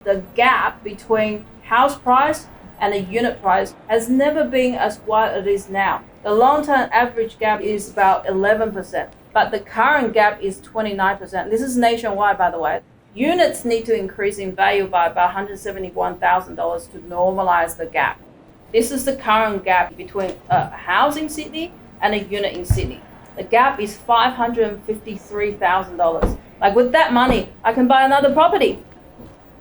The gap between house price and the unit price has never been as wide as it is now. The long-term average gap is about 11%, but the current gap is 29%. This is nationwide, by the way. Units need to increase in value by about $171,000 to normalize the gap. This is the current gap between a house in Sydney and a unit in Sydney. The gap is $553,000. Like with that money, I can buy another property.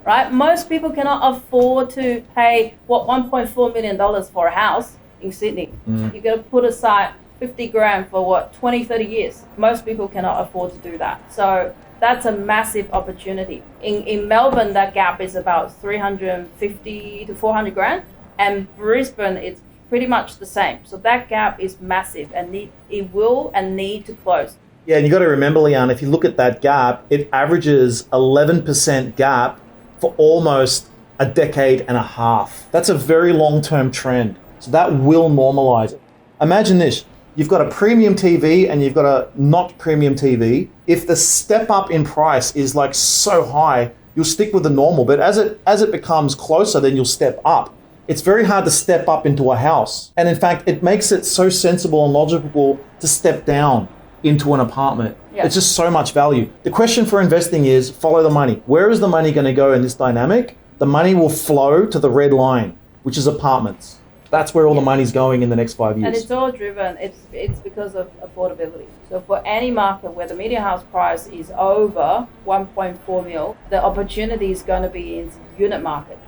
Right? Most people cannot afford to pay $1.4 million for a house in Sydney. You got to put aside 50 grand for 20, 30 years. Most people cannot afford to do that. So that's a massive opportunity. In Melbourne, that gap is about 350 to 400 grand, and Brisbane, it's pretty much the same. So that gap is massive, and it will and need to close. Yeah, and you got to remember, Lianna, if you look at that gap, it averages 11% gap for almost a decade and a half. That's a very long-term trend. So that will normalize it. Imagine this, you've got a premium TV and you've got a not premium TV. If the step up in price is like so high, you'll stick with the normal, but as it becomes closer, then you'll step up. It's very hard to step up into a house. And in fact, it makes it so sensible and logical to step down into an apartment. Yeah. It's just so much value. The question for investing is follow the money. Where is the money going to go in this dynamic? The money will flow to the red line, which is apartments. That's where all the money's going in the next 5 years. And it's all driven, it's because of affordability. So for any market where the median house price is over 1.4 mil, the opportunity is going to be in unit market.